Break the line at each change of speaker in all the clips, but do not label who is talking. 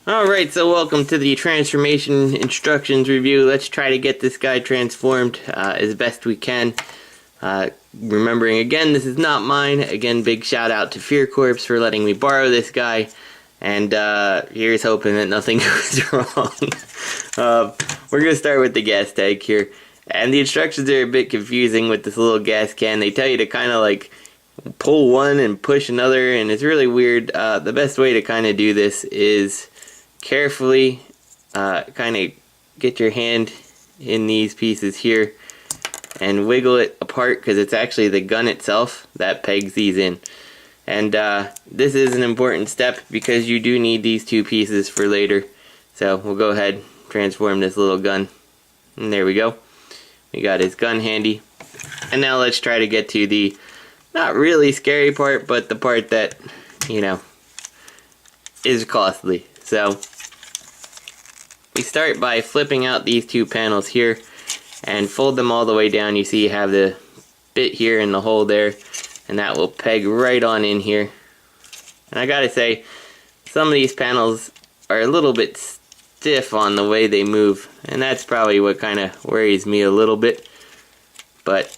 Alright, so welcome to the transformation instructions review. Let's try to get this guy transformed as best we can. Remembering again, this is not mine. Again, big shout out to Fear Corpse for letting me borrow this guy. And here's hoping that nothing goes wrong. We're going to start with the gas tank here. And the instructions are a bit confusing with this little gas can. They tell you to kind of like pull one and push another, and it's really weird. The best way to kind of do this is carefully kind of get your hand in these pieces here and wiggle it apart, because it's actually the gun itself that pegs these in. And this is an important step because you do need these two pieces for later. So we'll go ahead and transform this little gun. And there we go. We got his gun handy. And now let's try to get to the not really scary part, but the part that, you know, is costly. So we start by flipping out these two panels here and fold them all the way down. You see you have the bit here and the hole there, and that will peg right on in here. And I gotta say, some of these panels are a little bit stiff on the way they move, and that's probably what kind of worries me a little bit. But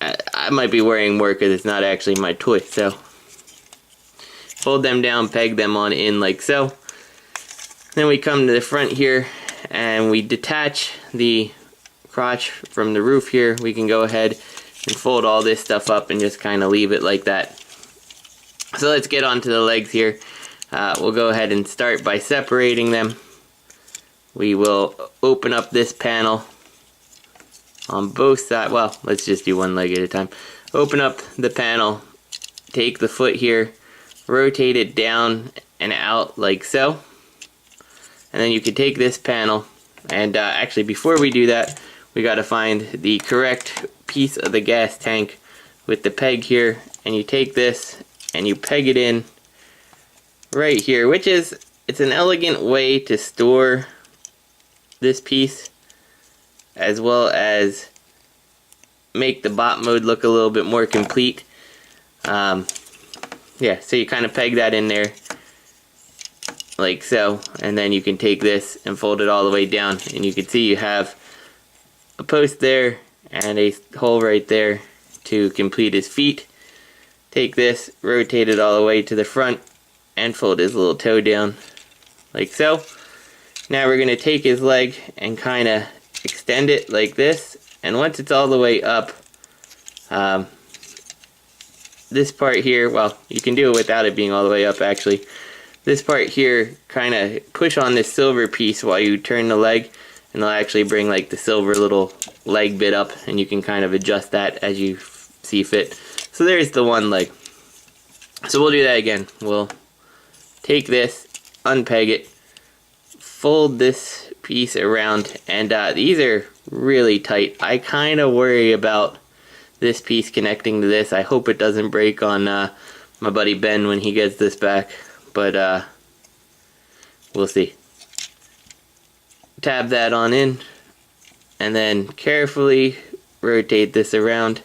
I might be worrying more because it's not actually my toy. So fold them down, peg them on in like so. Then we come to the front here and we detach the crotch from the roof here. We can go ahead and fold all this stuff up and just kind of leave it like that. So let's get onto the legs here. We'll go ahead and start by separating them. We will open up this panel on both sides. Well, let's just do one leg at a time. Open up the panel, take the foot here, rotate it down and out like so. And then you can take this panel, and actually before we do that, we got to find the correct piece of the gas tank with the peg here, and you take this and you peg it in right here, which is, it's an elegant way to store this piece as well as make the bot mode look a little bit more complete. Yeah, so you kind of peg that in there like so, and then you can take this and fold it all the way down, and you can see you have a post there and a hole right there to complete his feet. Take this, rotate it all the way to the front, and fold his little toe down like so. Now we're going to take his leg and kind of extend it like this, and once it's all the way up, this part here, well, you can do it without it being all the way up actually. This part here, kind of push on this silver piece while you turn the leg, and they'll actually bring like the silver little leg bit up, and you can kind of adjust that as you see fit. So there's the one leg. So we'll do that again. We'll take this, unpeg it, fold this piece around, and these are really tight. I kind of worry about this piece connecting to this. I hope it doesn't break on my buddy Ben when he gets this back, but we'll see. Tab that on in, and then carefully rotate this around.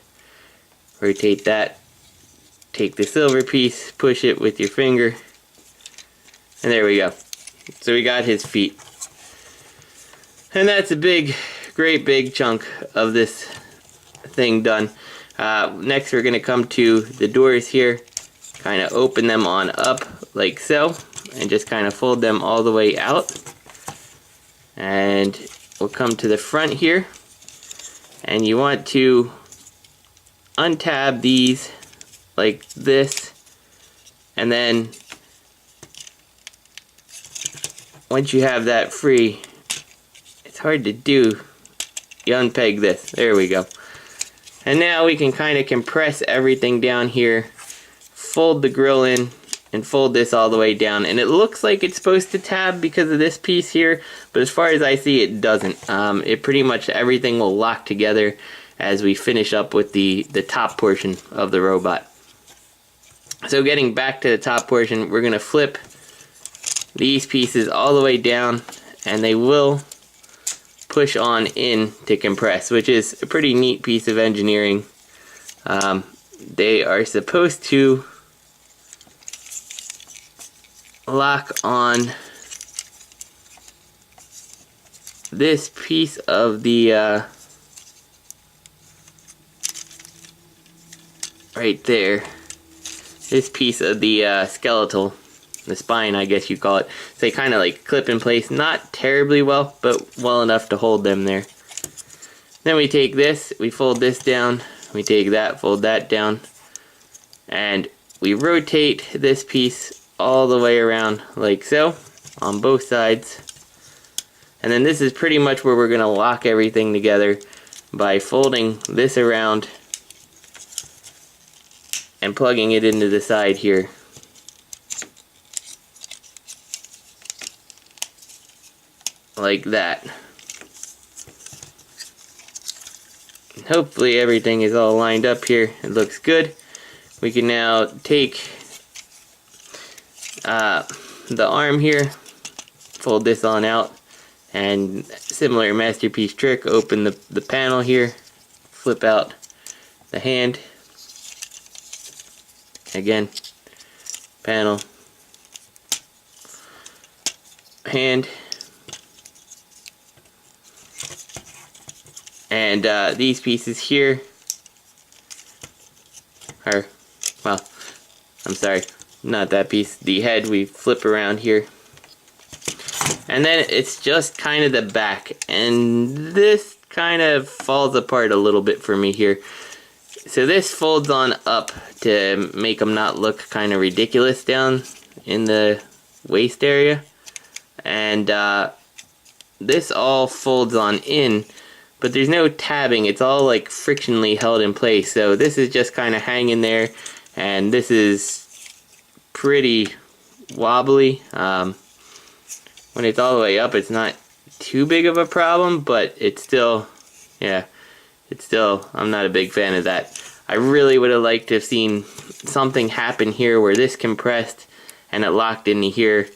Rotate that. Take the silver piece, push it with your finger, and there we go. So we got his feet. And that's a big, great big chunk of this thing done. Next we're going to come to the doors here. Kind of open them on up like so, and just kind of fold them all the way out. And we'll come to the front here, and you want to untab these like this, and then once you have that free, it's hard to do, you unpeg this. There we go. And now we can kind of compress everything down here, fold the grill in, and fold this all the way down. And it looks like it's supposed to tab because of this piece here, but as far as I see, it doesn't. It pretty much, everything will lock together as we finish up with the top portion of the robot. So getting back to the top portion, we're going to flip these pieces all the way down, and they will push on in to compress, which is a pretty neat piece of engineering. They are supposed to lock on this piece of the right there, this piece of the skeletal, the spine I guess you call it. So they kind of like clip in place, not terribly well, but well enough to hold them there. Then we take this, we fold this down, we take that, fold that down, and we rotate this piece all the way around like so on both sides. And then this is pretty much where we're going to lock everything together by folding this around and plugging it into the side here. Like that. Hopefully everything is all lined up here. It looks good. We can now take the arm here, fold this on out, and similar masterpiece trick, open the panel here, flip out the hand, again, panel, hand, and these pieces here are, well, I'm sorry, not that piece, the head we flip around here. And then it's just kind of the back, and this kind of falls apart a little bit for me here. So this folds on up to make them not look kind of ridiculous down in the waist area. And this all folds on in, but there's no tabbing, it's all like frictionally held in place. So this is just kind of hanging there, and this is pretty wobbly. When it's all the way up, it's not too big of a problem, but it's still, yeah, I'm not a big fan of that. I really would have liked to have seen something happen here where this compressed and it locked into here.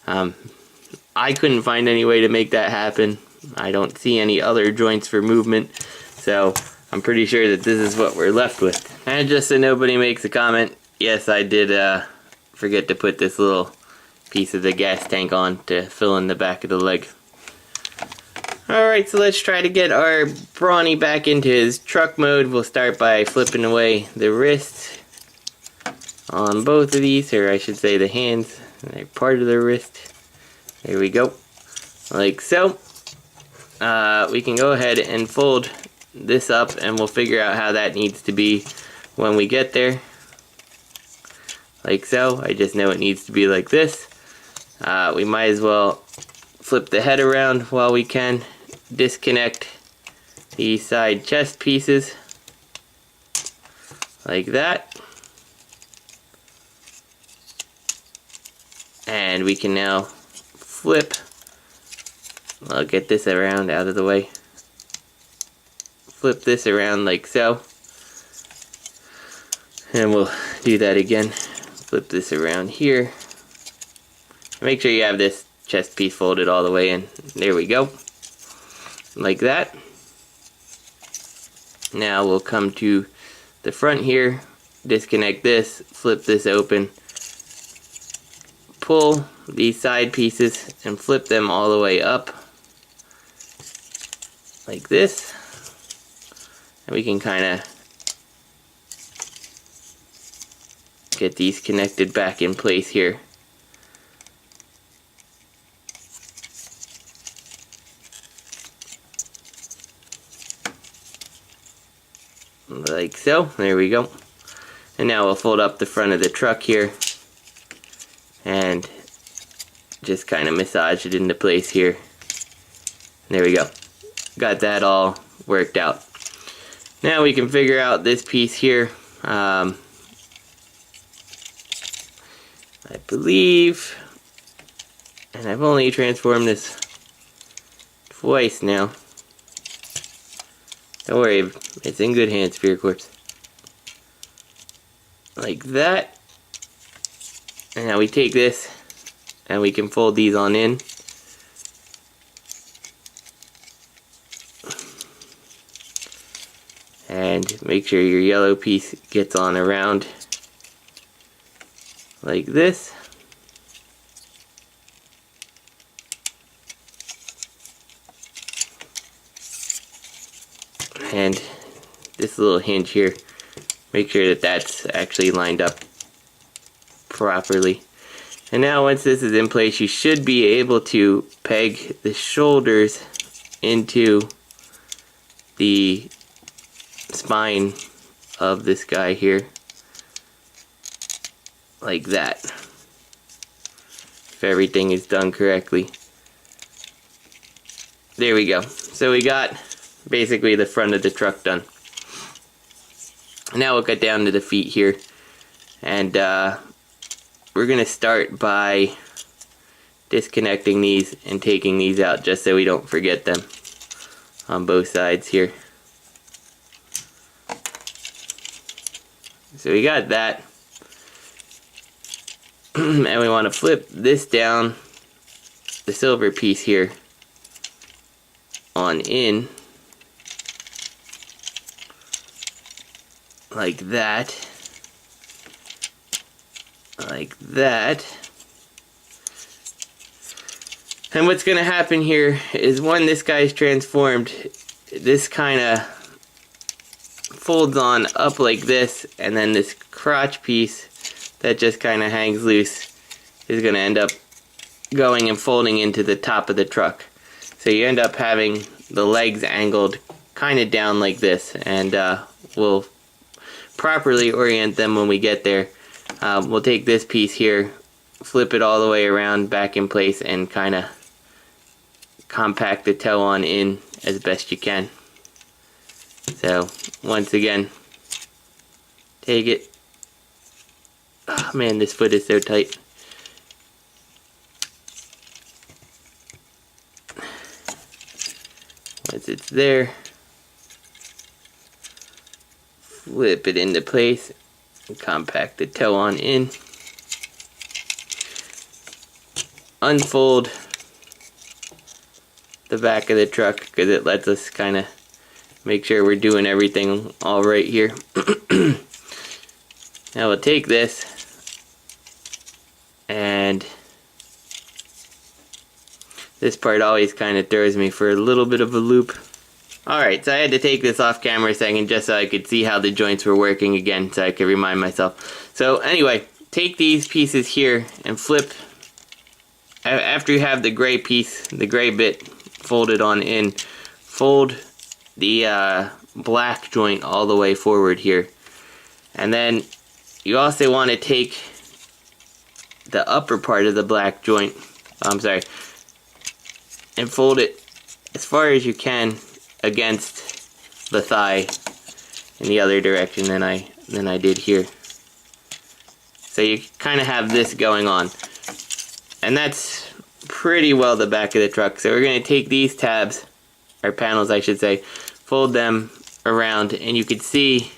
I couldn't find any way to make that happen. I don't see any other joints for movement, so I'm pretty sure that this is what we're left with. And just so nobody makes a comment, yes, I did forget to put this little piece of the gas tank on to fill in the back of the leg. Alright, so let's try to get our Brawny back into his truck mode. We'll start by flipping away the wrists on both of these, or I should say the hands. They're part of the wrist. There we go. Like so. We can go ahead and fold this up, and we'll figure out how that needs to be when we get there. Like so. I just know it needs to be like this. We might as well flip the head around while we can, disconnect the side chest pieces like that, and we can now flip, I'll get this around out of the way, flip this around like so, and we'll do that again, flip this around here. Make sure you have this chest piece folded all the way in. There we go. Like that. Now we'll come to the front here, disconnect this, flip this open, pull these side pieces and flip them all the way up like this. And we can kind of get these connected back in place here. Like so, there we go. And now we'll fold up the front of the truck here and just kind of massage it into place here. There we go. Got that all worked out. Now we can figure out this piece here. I believe, and I've only transformed this twice now. Don't worry, it's in good hands, Spirit Corpse. Like that. And now we take this and we can fold these on in. And make sure your yellow piece gets on around like this. this little hinge here. Make sure that that's actually lined up properly. And now once this is in place, you should be able to peg the shoulders into the spine of this guy here. Like that. If everything is done correctly. There we go. So we got basically the front of the truck done. Now we'll get down to the feet here. And we're going to start by disconnecting these and taking these out just so we don't forget them on both sides here. So we got that. And we want to flip this down, the silver piece here, on in. Like that. Like that. And what's going to happen here is when this guy's transformed, this kind of folds on up like this, and then this crotch piece that just kind of hangs loose is going to end up going and folding into the top of the truck. So you end up having the legs angled kind of down like this, and we'll properly orient them when we get there. We'll take this piece here, flip it all the way around back in place, and kind of compact the toe on in as best you can. So once again, take it. Oh man, this foot is so tight. Once it's there, flip it into place and compact the toe on in. Unfold the back of the truck because it lets us kind of make sure we're doing everything all right here. Now we'll take this and this part always kind of throws me for a little bit of a loop. Alright, so I had to take this off camera a second just so I could see how the joints were working again, so I could remind myself. So anyway, take these pieces here and flip. After you have the gray piece, the gray bit folded on in, fold the black joint all the way forward here. And then you also want to take the upper part of the black joint, and fold it as far as you can against the thigh in the other direction than I did here. So you kind of have this going on. And that's pretty well the back of the truck. So we're going to take these tabs, or panels I should say, fold them around, and you can see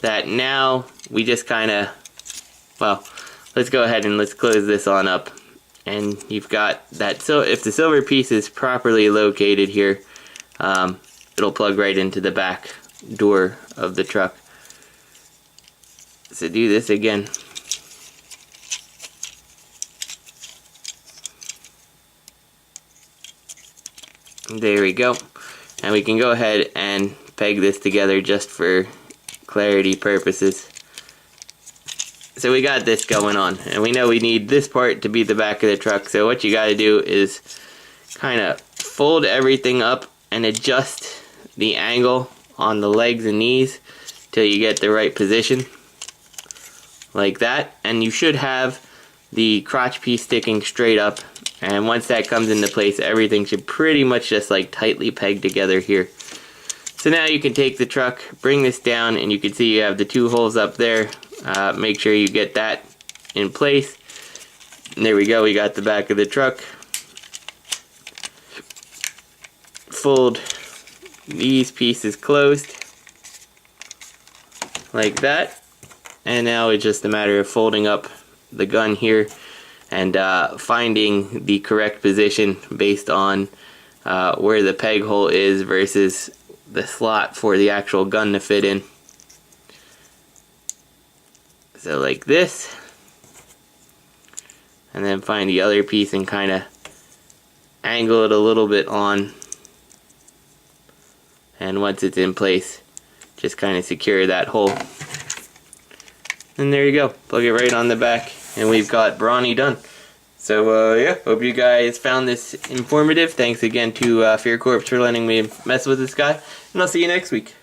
that now we just kind of, well, let's go ahead and let's close this on up. And you've got that, so if the silver piece is properly located here, it'll plug right into the back door of the truck. So do this again. There we go. And we can go ahead and peg this together just for clarity purposes. So we got this going on, and we know we need this part to be the back of the truck. So what you got to do is kind of fold everything up and adjust the angle on the legs and knees till you get the right position, like that. And you should have the crotch piece sticking straight up, and once that comes into place, everything should pretty much just like tightly peg together here. So now you can take the truck, bring this down, and you can see you have the two holes up there. Make sure you get that in place. And there we go, we got the back of the truck. Fold these pieces closed like that, and now it's just a matter of folding up the gun here and finding the correct position based on where the peg hole is versus the slot for the actual gun to fit in. So like this, and then find the other piece and kind of angle it a little bit on, and once it's in place, just kind of secure that hole. And there you go, plug it right on the back, and we've got Brawny done. So yeah, hope you guys found this informative. Thanks again to Fear Corps for letting me mess with this guy, and I'll see you next week.